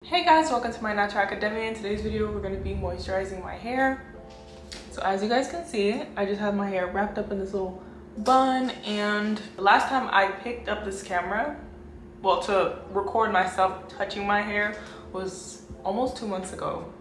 Hey guys, welcome to my Natural Academia. In today's video, we're going to be moisturizing my hair. So as you guys can see, I just have my hair wrapped up in this little bun, and the last time I picked up this camera, well, to record myself touching my hair was almost 2 months ago.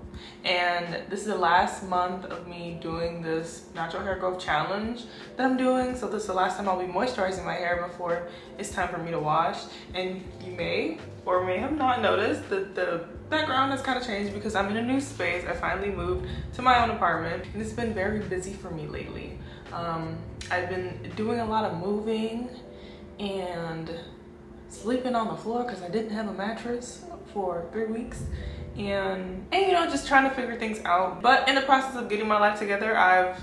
And this is the last month of me doing this natural hair growth challenge that I'm doing. So this is the last time I'll be moisturizing my hair before it's time for me to wash. And you may or may have not noticed that the background has kind of changed because I'm in a new space. I finally moved to my own apartment and it's been very busy for me lately. I've been doing a lot of moving and sleeping on the floor because I didn't have a mattress for 3 weeks. And you know, just trying to figure things out. But in the process of getting my life together, I've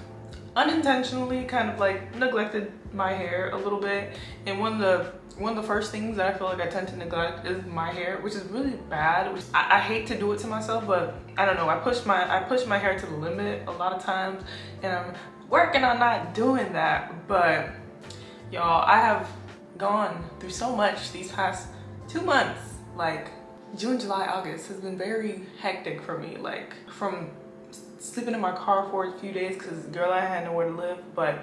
unintentionally kind of like neglected my hair a little bit. And one of the first things that I feel like I tend to neglect is my hair, which is really bad. I hate to do it to myself, but I don't know. I push my hair to the limit a lot of times, and I'm working on not doing that. But y'all, I have gone through so much these past 2 months. Like June, July, August has been very hectic for me. Like from sleeping in my car for a few days because girl, I had nowhere to live. But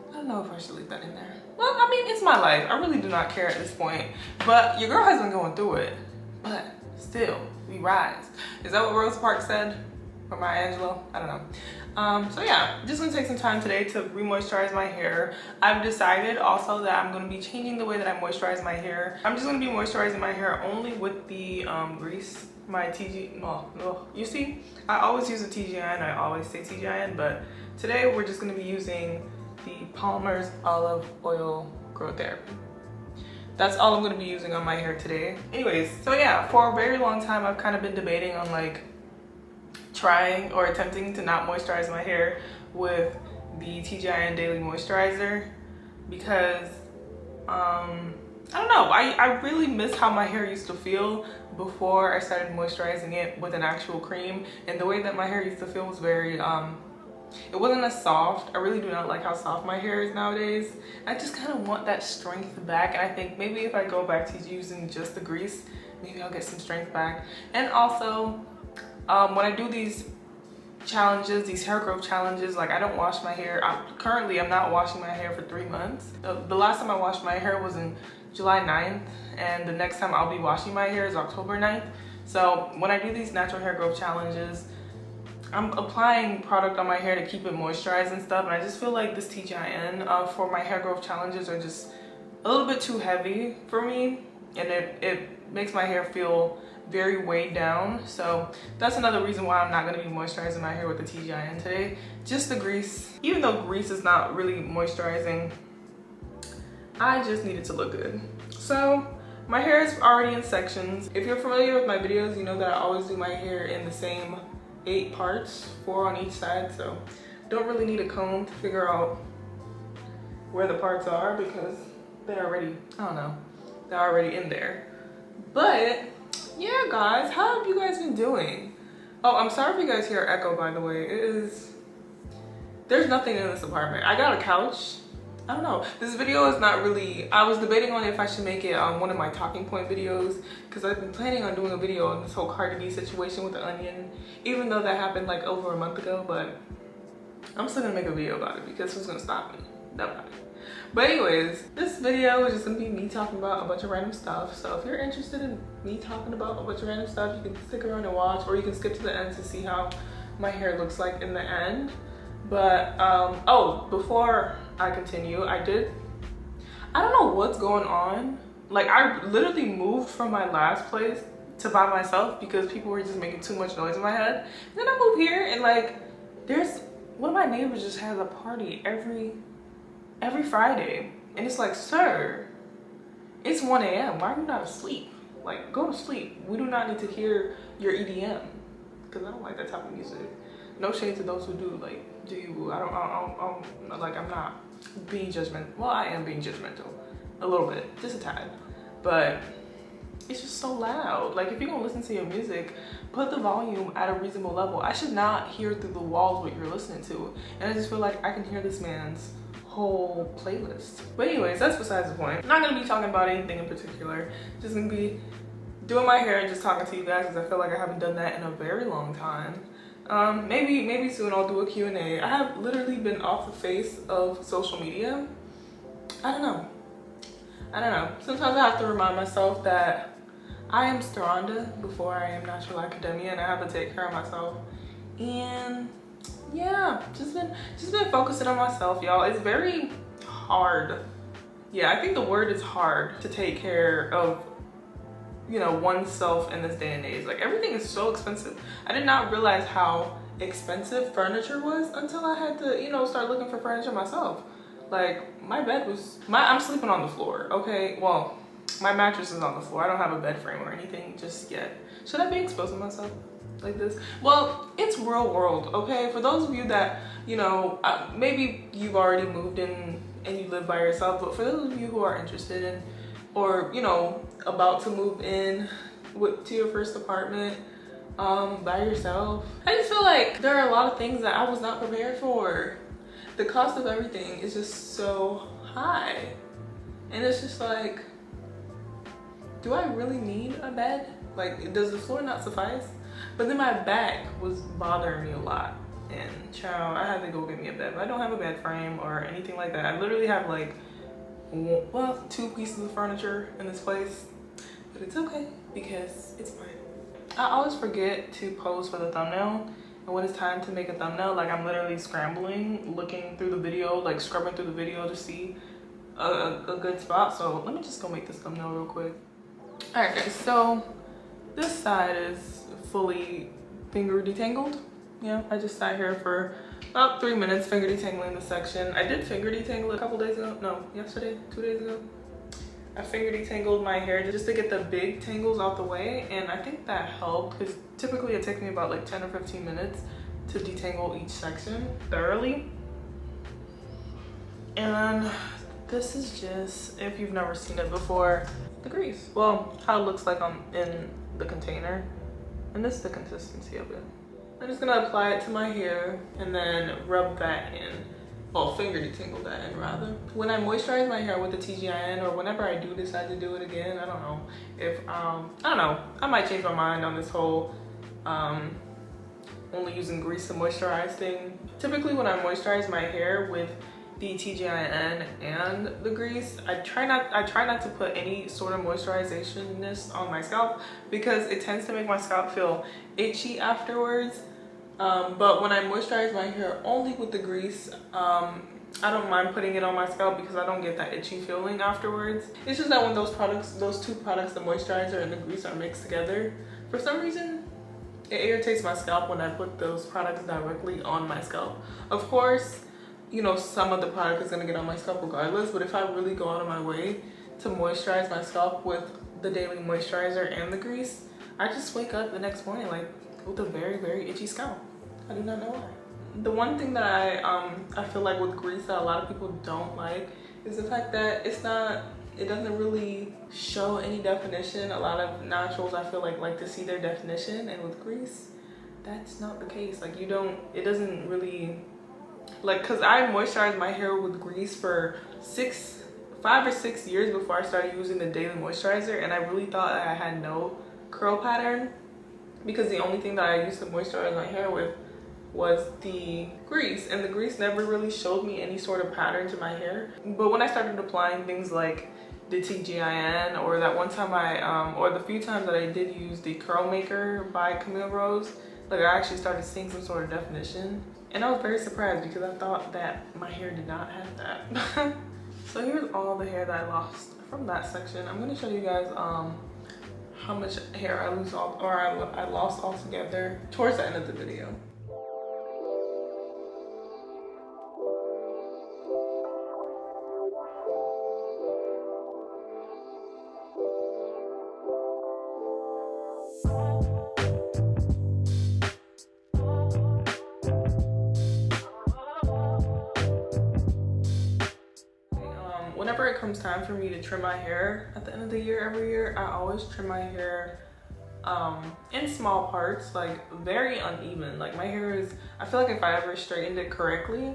I don't know if I should leave that in there. Well, I mean, it's my life. I really do not care at this point. But your girl has been going through it. But still, we rise. Is that what Rose Parks said? Or Maya Angelou? I don't know. So yeah, just gonna take some time today to re-moisturize my hair. I've decided also that I'm gonna be changing the way that I moisturize my hair. I'm just gonna be moisturizing my hair only with the grease, my TG, you see, I always use a TGIN, I always say TGIN, but today we're just gonna be using the Palmer's Olive Oil Growth Therapy. That's all I'm gonna be using on my hair today. Anyways, so yeah, for a very long time, I've kind of been debating on like trying or attempting to not moisturize my hair with the TGIN Daily Moisturizer because I don't know, I really miss how my hair used to feel before I started moisturizing it with an actual cream. And the way that my hair used to feel was very it wasn't as soft. I really do not like how soft my hair is nowadays. I just kind of want that strength back, and I think maybe if I go back to using just the grease, maybe I'll get some strength back. And also when I do these challenges, these hair growth challenges, like I don't wash my hair. Currently I'm not washing my hair for 3 months. The last time I washed my hair was in July 9th, and the next time I'll be washing my hair is October 9th. So when I do these natural hair growth challenges, I'm applying product on my hair to keep it moisturized and stuff, and I just feel like this TGIN for my hair growth challenges are just a little bit too heavy for me, and it makes my hair feel very weighed down. So that's another reason why I'm not going to be moisturizing my hair with the TGIN today. Just the grease. Even though grease is not really moisturizing, I just need it to look good. So my hair is already in sections. If you're familiar with my videos, you know that I always do my hair in the same 8 parts, 4 on each side. So don't really need a comb to figure out where the parts are because they're already, I don't know, they're already in there. But yeah, guys, how have you guys been doing? Oh, I'm sorry if you guys hear echo, by the way. There's nothing in this apartment. I got a couch. I don't know. This video is not really, I was debating on if I should make it one of my talking point videos because I've been planning on doing a video on this whole Cardi B situation with the onion, even though that happened like over a month ago, but I'm still gonna make a video about it because who's gonna stop me? Nobody. But anyways, this video is just gonna be me talking about a bunch of random stuff. So if you're interested in me talking about a bunch of random stuff, you can stick around and watch, or you can skip to the end to see how my hair looks like in the end. But oh, before I continue, I don't know what's going on. Like I literally moved from my last place to by myself because people were just making too much noise in my head. And then I moved here, and like one of my neighbors just has a party every Friday, and it's like, sir, it's 1 a.m. Why are you not asleep? Like, go to sleep. We do not need to hear your EDM because I don't like that type of music. No shade to those who do. Like, do you? I don't like, I'm not being judgmental. Well, I am being judgmental a little bit, just a tad, but it's just so loud. Like, if you're gonna listen to your music, put the volume at a reasonable level. I should not hear through the walls what you're listening to, and I just feel like I can hear this man's whole playlist. But anyways, that's besides the point. I'm not gonna be talking about anything in particular. Just gonna be doing my hair and just talking to you guys because I feel like I haven't done that in a very long time. Maybe soon I'll do a Q&A. I have literally been off the face of social media. I don't know. Sometimes I have to remind myself that I am Stronda before I am Natural Academia, and I have to take care of myself. And yeah, just been focusing on myself, y'all. It's very hard. Yeah, I think the word is hard to take care of, you know, oneself in this day and age. Like, everything is so expensive. I did not realize how expensive furniture was until I had to, you know, start looking for furniture myself. Like, my bed was, I'm sleeping on the floor, okay? Well, my mattress is on the floor. I don't have a bed frame or anything just yet. Should I be exposing myself like this? Well, it's real world, okay? For those of you that, you know, maybe you've already moved in and you live by yourself, but for those of you who are interested in, or, you know, about to move in to your first apartment by yourself, I just feel like there are a lot of things that I was not prepared for. The cost of everything is just so high. And it's just like, do I really need a bed? Like, does the floor not suffice? But then my back was bothering me a lot. And child, I had to go get me a bed. But I don't have a bed frame or anything like that. I literally have like, well, 2 pieces of furniture in this place. But it's okay because it's fine. I always forget to pose for the thumbnail. And when it's time to make a thumbnail, like, I'm literally scrambling, looking through the video, like scrubbing through the video to see a good spot. So let me just go make this thumbnail real quick. All right, guys, so this side is fully finger detangled. Yeah, I just sat here for about 3 minutes finger detangling this section. I did finger detangle a couple days ago. No, yesterday, 2 days ago. I finger detangled my hair just to get the big tangles out the way, and I think that helped because typically it takes me about like 10 or 15 minutes to detangle each section thoroughly. And this is just, if you've never seen it before, the grease. Well, how it looks like in the container, and this is the consistency of it. I'm just gonna apply it to my hair and then rub that in. Well, finger detangle that in rather. When I moisturize my hair with the TGIN, or whenever I do decide to do it again, I don't know if I don't know, I might change my mind on this whole only using grease to moisturize thing. Typically when I moisturize my hair with the TGIN and the grease, I try not to put any sort of moisturization-ness on my scalp because it tends to make my scalp feel itchy afterwards. But when I moisturize my hair only with the grease, I don't mind putting it on my scalp because I don't get that itchy feeling afterwards. It's just that when those two products, the moisturizer and the grease, are mixed together, for some reason, it irritates my scalp when I put those products directly on my scalp. Of course, you know, some of the product is gonna get on my scalp regardless, but if I really go out of my way to moisturize my scalp with the daily moisturizer and the grease, I just wake up the next morning like with a very, very itchy scalp. I do not know why. The one thing that I feel like with grease that a lot of people don't like is the fact that it doesn't really show any definition. A lot of naturals, I feel like to see their definition, and with grease, that's not the case. Like, it doesn't really, like, cause I moisturized my hair with grease for 5 or 6 years before I started using the daily moisturizer, and I really thought I had no curl pattern because the only thing that I used to moisturize my hair with was the grease, and the grease never really showed me any sort of pattern to my hair. But when I started applying things like the TGIN, or that one time or the few times that I did use the Curl Maker by Camille Rose, like, I actually started seeing some sort of definition. And I was very surprised because I thought that my hair did not have that. So here's all the hair that I lost from that section. I'm gonna show you guys how much hair I lost altogether towards the end of the video. Whenever it comes time for me to trim my hair at the end of the year, every year, I always trim my hair in small parts, like very uneven. Like, my hair is, I feel like if I ever straightened it correctly,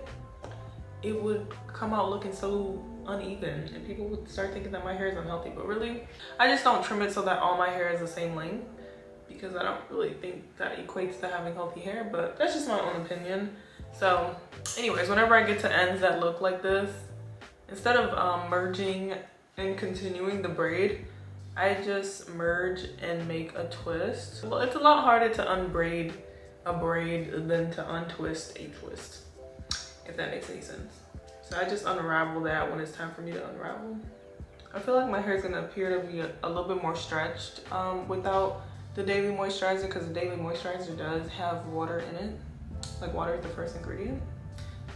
it would come out looking so uneven and people would start thinking that my hair is unhealthy. But really, I just don't trim it so that all my hair is the same length, because I don't really think that equates to having healthy hair, but that's just my own opinion. So anyways, whenever I get to ends that look like this, instead of merging and continuing the braid, I just merge and make a twist. Well, it's a lot harder to unbraid a braid than to untwist a twist, if that makes any sense. So I just unravel that when it's time for me to unravel. I feel like my hair is gonna appear to be a little bit more stretched without the daily moisturizer, because the daily moisturizer does have water in it. Like, water is the first ingredient.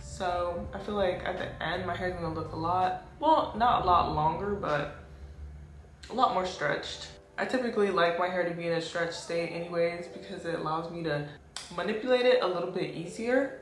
So I feel like at the end, my hair is gonna look a lot, well, not a lot longer, but a lot more stretched. I typically like my hair to be in a stretched state anyways, because it allows me to manipulate it a little bit easier.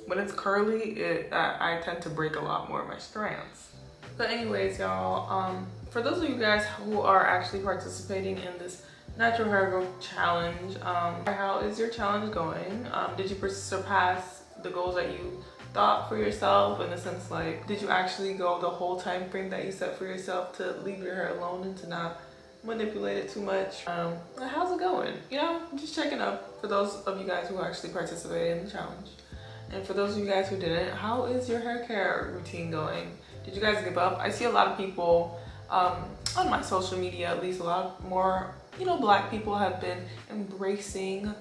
When it's curly, I tend to break a lot more of my strands. But anyways, y'all, for those of you guys who are actually participating in this natural hair growth challenge, how is your challenge going? Did you surpass the goals that you thought for yourself, in the sense, like, did you actually go the whole time frame that you set for yourself to leave your hair alone and to not manipulate it too much? How's it going? You know, just checking up for those of you guys who actually participated in the challenge. And for those of you guys who didn't, how is your hair care routine going? Did you guys give up? I see a lot of people on my social media, at least a lot more, you know, Black people have been embracing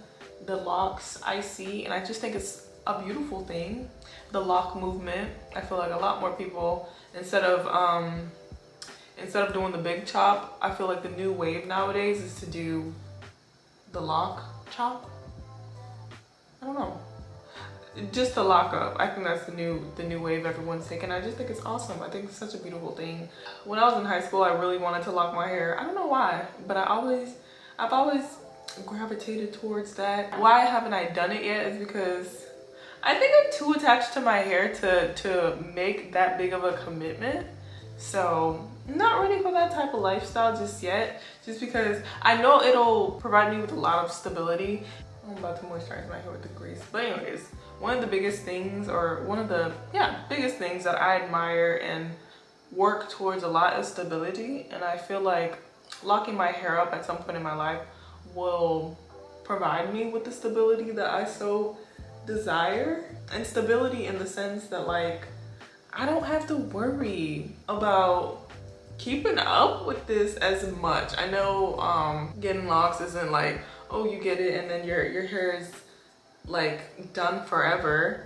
the locks I see, and I just think it's a beautiful thing. The lock movement. I feel like a lot more people, instead of doing the big chop, I feel like the new wave nowadays is to do the lock chop. I don't know. Just to lock up. I think that's the new wave everyone's taking. I just think it's awesome. I think it's such a beautiful thing. When I was in high school, I really wanted to lock my hair. I don't know why, but I've always gravitated towards that. Why haven't I done it yet is because I think I'm too attached to my hair to make that big of a commitment. So not ready for that type of lifestyle just yet, just because I know it'll provide me with a lot of stability. I'm about to moisturize my hair with the grease. But anyways, one of the biggest things, or one of the biggest things that I admire and work towards a lot is stability. And I feel like locking my hair up at some point in my life will provide me with the stability that I so desire. And stability in the sense that, like, I don't have to worry about keeping up with this as much. I know getting locks isn't like, oh, you get it and then your hair is like done forever.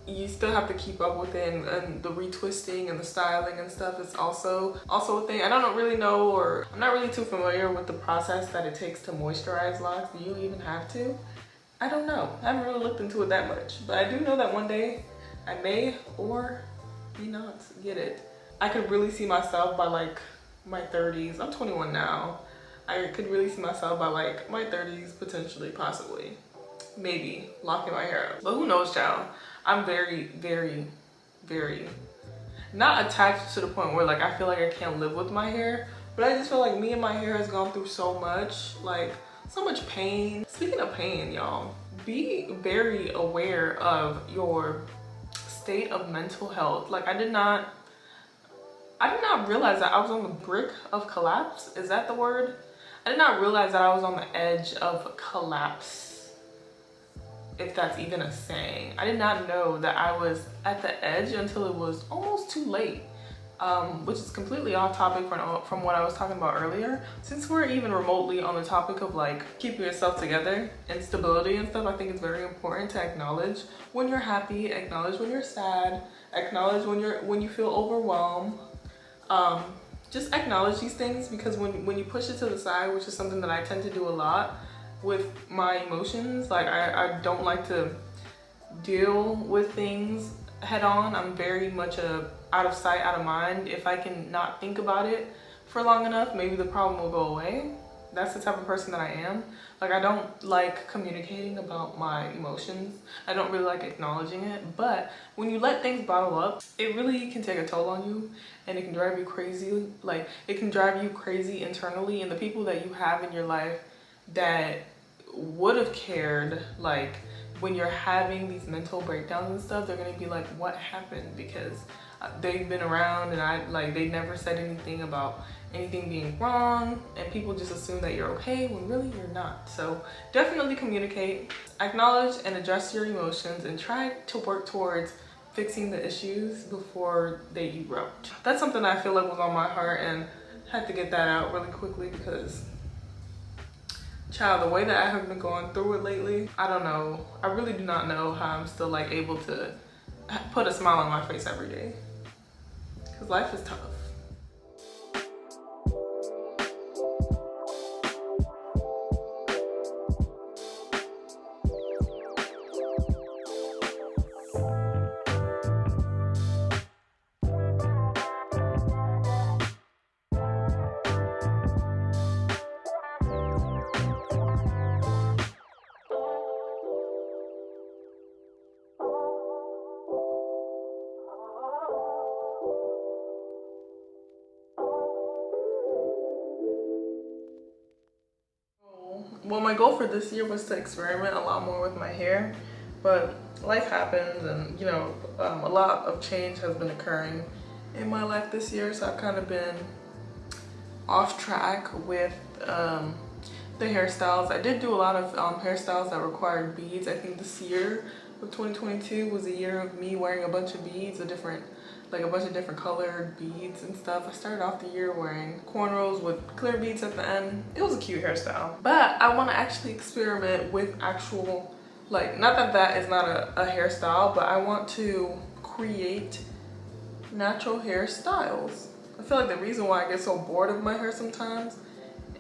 You still have to keep up with it, and the retwisting and the styling and stuff is also a thing. I don't really know, or I'm not really too familiar with the process that it takes to moisturize locks. Do you even have to? I don't know. I haven't really looked into it that much, but I do know that one day I may or may not get it. I could really see myself by like my 30s. I'm 21 now. I could really see myself by like my 30s, potentially, possibly, maybe locking my hair up. But who knows, child? I'm very, very, very not attached to the point where, like, I feel like I can't live with my hair, but I just feel like me and my hair has gone through so much, like, so much pain. Speaking of pain, y'all, be very aware of your state of mental health. Like, I did not realize that I was on the brink of collapse. Is that the word? I did not realize that I was on the edge of collapse, if that's even a saying. I did not know that I was at the edge until it was almost too late, which is completely off topic from what I was talking about earlier. Since we're even remotely on the topic of like keeping yourself together and stability and stuff, I think it's very important to acknowledge when you're happy, acknowledge when you're sad, acknowledge when you feel overwhelmed. Just acknowledge these things, because when you push it to the side, which is something that I tend to do a lot with my emotions, like I don't like to deal with things head on. I'm very much out of sight, out of mind. If I can not think about it for long enough, maybe the problem will go away. That's the type of person that I am. Like, I don't like communicating about my emotions. I don't really like acknowledging it. But when you let things bottle up, it really can take a toll on you, and it can drive you crazy. Like, it can drive you crazy internally, and the people that you have in your life that would have cared, like, when you're having these mental breakdowns and stuff, they're gonna be like, what happened? Because they've been around and they never said anything about anything being wrong, and people just assume that you're okay when really you're not. So definitely communicate, acknowledge and address your emotions, and try to work towards fixing the issues before they erupt. That's something I feel like was on my heart, and had to get that out really quickly because, child, the way that I have been going through it lately, I don't know. I really do not know how I'm still like able to put a smile on my face every day, because life is tough. Well, my goal for this year was to experiment a lot more with my hair, but life happens, and you know, a lot of change has been occurring in my life this year, so I've kind of been off track with the hairstyles. I did do a lot of hairstyles that required beads. I think this year of 2022 was a year of me wearing a bunch of beads, a bunch of different colored beads and stuff. I started off the year wearing cornrows with clear beads at the end. It was a cute hairstyle, but I want to actually experiment with actual, like, not that that is not a hairstyle, but I want to create natural hairstyles. I feel like the reason why I get so bored of my hair sometimes,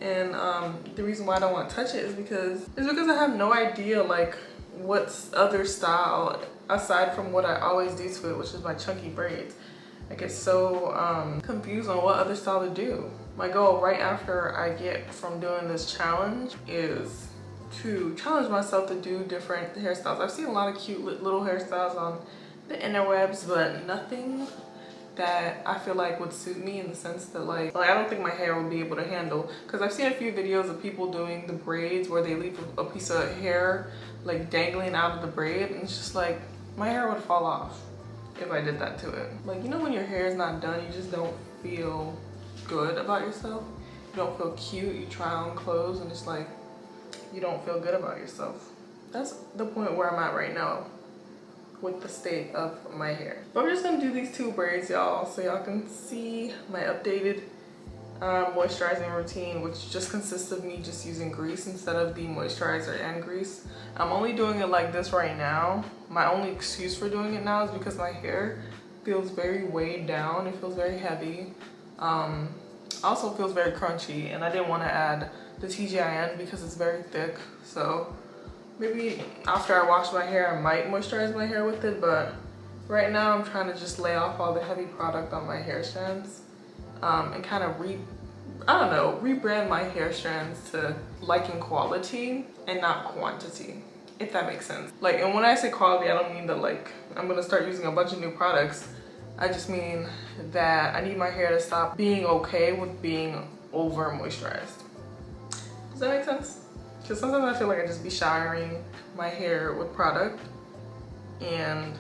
and the reason why I don't want to touch it is because I have no idea like what's other style aside from what I always do to it, which is my chunky braids. I get so confused on what other style to do. My goal right after I get from doing this challenge is to challenge myself to do different hairstyles. I've seen a lot of cute little hairstyles on the interwebs, but nothing that I feel like would suit me, in the sense that like I don't think my hair would be able to handle, because I've seen a few videos of people doing the braids where they leave a piece of hair like dangling out of the braid, and it's just like my hair would fall off if I did that to it. Like, you know, when your hair is not done, you just don't feel good about yourself. You don't feel cute. You try on clothes and it's like you don't feel good about yourself. That's the point where I'm at right now with the state of my hair. But we're just gonna do these two braids, y'all, so y'all can see my updated moisturizing routine, which just consists of me just using grease instead of the moisturizer and grease. I'm only doing it like this right now. My only excuse for doing it now is because my hair feels very weighed down. It feels very heavy. Also feels very crunchy, and I didn't want to add the TGIN because it's very thick. So maybe after I wash my hair, I might moisturize my hair with it, but right now I'm trying to just lay off all the heavy product on my hair strands and kind of rebrand my hair strands to liking quality and not quantity, if that makes sense. Like, and when I say quality, I don't mean that like I'm gonna start using a bunch of new products. I just mean that I need my hair to stop being okay with being over moisturized. Does that make sense? Because sometimes I feel like I just be showering my hair with product and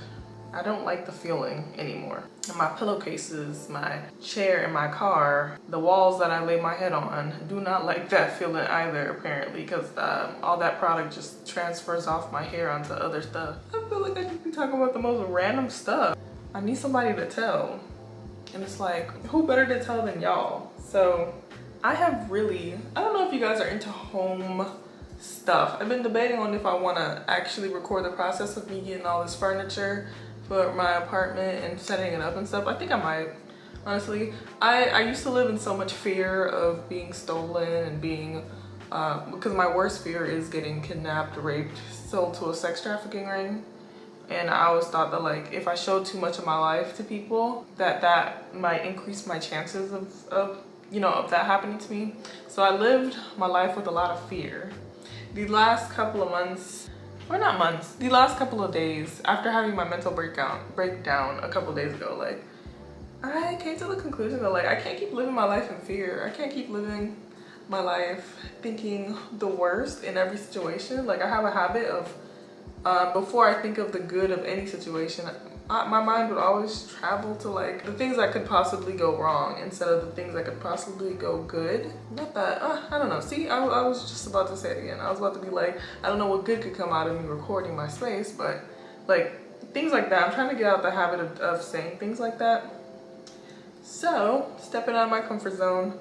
I don't like the feeling anymore. And my pillowcases, my chair in my car, the walls that I lay my head on do not like that feeling either, apparently, because all that product just transfers off my hair onto other stuff. I feel like I just be talking about the most random stuff. I need somebody to tell. And it's like, who better to tell than y'all? So I don't know if you guys are into home stuff. I've been debating on if I want to actually record the process of me getting all this furniture for my apartment and setting it up and stuff. I think I might, honestly. I used to live in so much fear of being stolen and being, because my worst fear is getting kidnapped, raped, sold to a sex trafficking ring. And I always thought that like if I showed too much of my life to people, that might increase my chances of that happening to me. So I lived my life with a lot of fear. The last couple of months, or not months, the last couple of days after having my mental breakdown a couple days ago, like I came to the conclusion that like I can't keep living my life in fear. I can't keep living my life thinking the worst in every situation. Like I have a habit of before I think of the good of any situation, my mind would always travel to like the things that could possibly go wrong instead of the things that could possibly go good. Not that, I don't know. See, I was just about to say it again. I was about to be like, I don't know what good could come out of me recording my space, but like things like that. I'm trying to get out the habit of saying things like that. So stepping out of my comfort zone,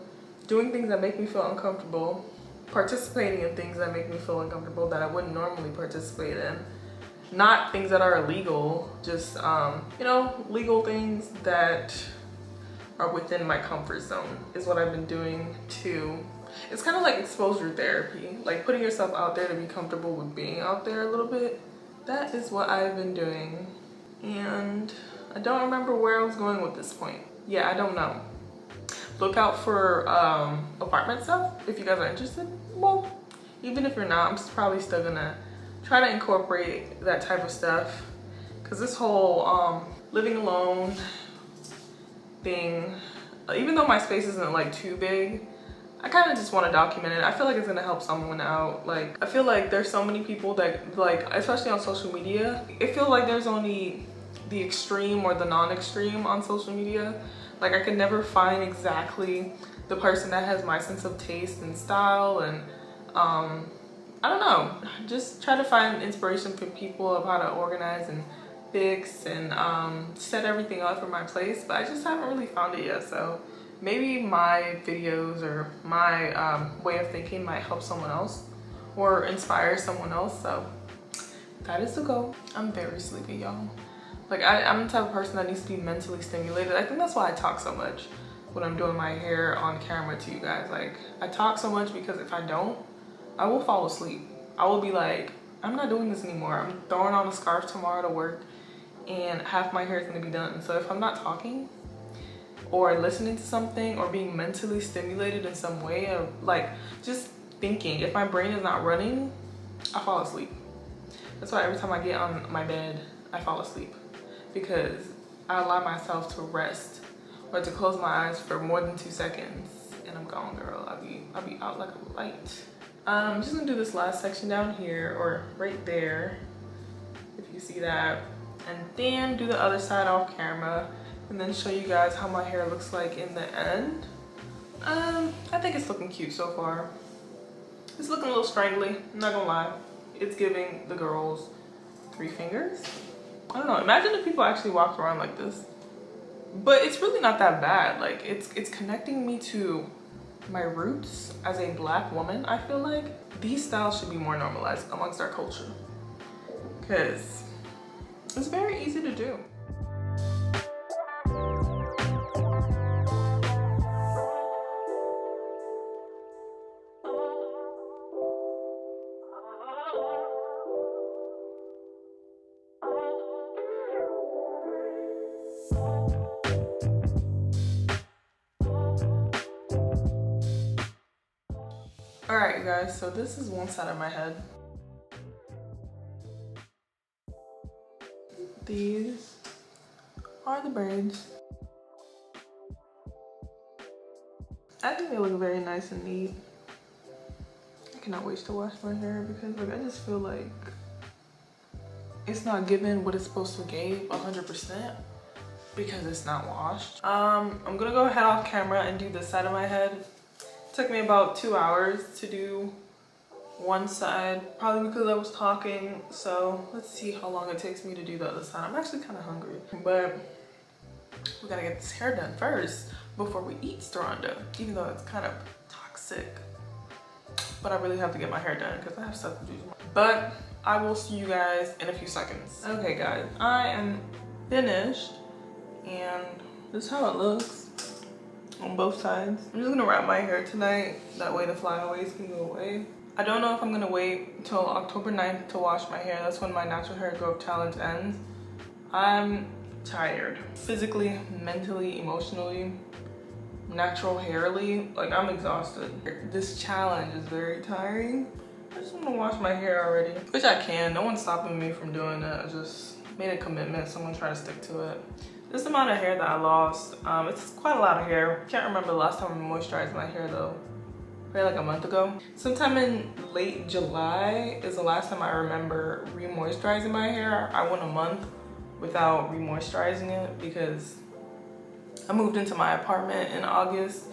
doing things that make me feel uncomfortable, participating in things that make me feel uncomfortable that I wouldn't normally participate in. Not things that are illegal, just, you know, legal things that are within my comfort zone is what I've been doing too. It's kind of like exposure therapy, like putting yourself out there to be comfortable with being out there a little bit. That is what I've been doing. And I don't remember where I was going with this point. Yeah, I don't know. Look out for apartment stuff if you guys are interested. Well, even if you're not, I'm probably still gonna try to incorporate that type of stuff, because this whole living alone thing, even though my space isn't like too big, I kind of just want to document it. I feel like it's gonna help someone out. Like, I feel like there's so many people that, like, especially on social media, it feels like there's only the extreme or the non-extreme on social media. Like, I could never find exactly the person that has my sense of taste and style, and I don't know, just try to find inspiration from people of how to organize and fix and set everything up for my place, but I just haven't really found it yet. So maybe my videos or my way of thinking might help someone else or inspire someone else. So that is the goal. I'm very sleepy, y'all. Like, I'm the type of person that needs to be mentally stimulated. I think that's why I talk so much when I'm doing my hair on camera to you guys. Like, I talk so much because if I don't, I will fall asleep. I will be like, I'm not doing this anymore. I'm throwing on a scarf tomorrow to work and half my hair is gonna be done. So if I'm not talking or listening to something or being mentally stimulated in some way, of like just thinking, if my brain is not running, I fall asleep. That's why every time I get on my bed, I fall asleep, because I allow myself to rest or to close my eyes for more than 2 seconds and I'm gone, girl. I'll be out like a light. I'm just gonna do this last section down here, or right there, if you see that, and then do the other side off camera and then show you guys how my hair looks like in the end. I think it's looking cute so far. It's looking a little strangly, I'm not gonna lie. It's giving the girls 3 fingers. I don't know, imagine if people actually walked around like this. But it's really not that bad. Like, it's connecting me to my roots as a Black woman. I feel like these styles should be more normalized amongst our culture, because it's very easy to do. Alright, you guys, so this is one side of my head. These are the braids. I think they look very nice and neat. I cannot wait to wash my hair, because like, I just feel like it's not giving what it's supposed to give 100% because it's not washed. I'm gonna go ahead off camera and do this side of my head. Took me about 2 hours to do one side, probably because I was talking. So let's see how long it takes me to do the other side. I'm actually kind of hungry, but we gotta get this hair done first before we eat Storanda, even though it's kind of toxic. But I really have to get my hair done because I have stuff to do. But I will see you guys in a few seconds. Okay guys, I am finished and this is how it looks on both sides. I'm just gonna wrap my hair tonight, that way the flyaways can go away. I don't know if I'm gonna wait until October 9th to wash my hair. That's when my natural hair growth challenge ends. I'm tired, physically, mentally, emotionally, natural hairly. Like, I'm exhausted. This challenge is very tiring. I just wanna wash my hair already, which I can. No one's stopping me from doing it. I just made a commitment, so I'm gonna try to stick to it. This amount of hair that I lost, it's quite a lot of hair. Can't remember the last time I moisturized my hair though. Probably like a month ago. Sometime in late July is the last time I remember re-moisturizing my hair. I went a month without re-moisturizing it because I moved into my apartment in August.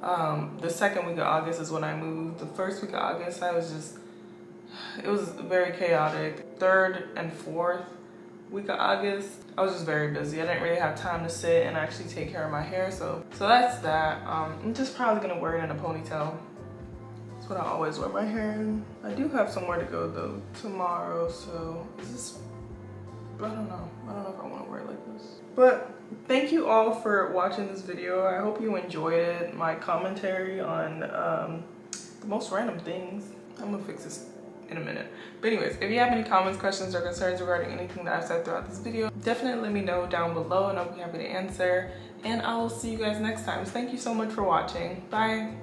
The second week of August is when I moved. The first week of August, it was very chaotic. Third and fourth week of August, I was just very busy. I didn't really have time to sit and actually take care of my hair. So that's that. I'm just probably gonna wear it in a ponytail. That's what I always wear my hair in. I do have somewhere to go though tomorrow, so I don't know if I want to wear it like this. But thank you all for watching this video. I hope you enjoyed it. My commentary on the most random things. I'm gonna fix this in a minute. But anyways, if you have any comments, questions, or concerns regarding anything that I've said throughout this video, definitely let me know down below and I'll be happy to answer. And I will see you guys next time. So thank you so much for watching. Bye.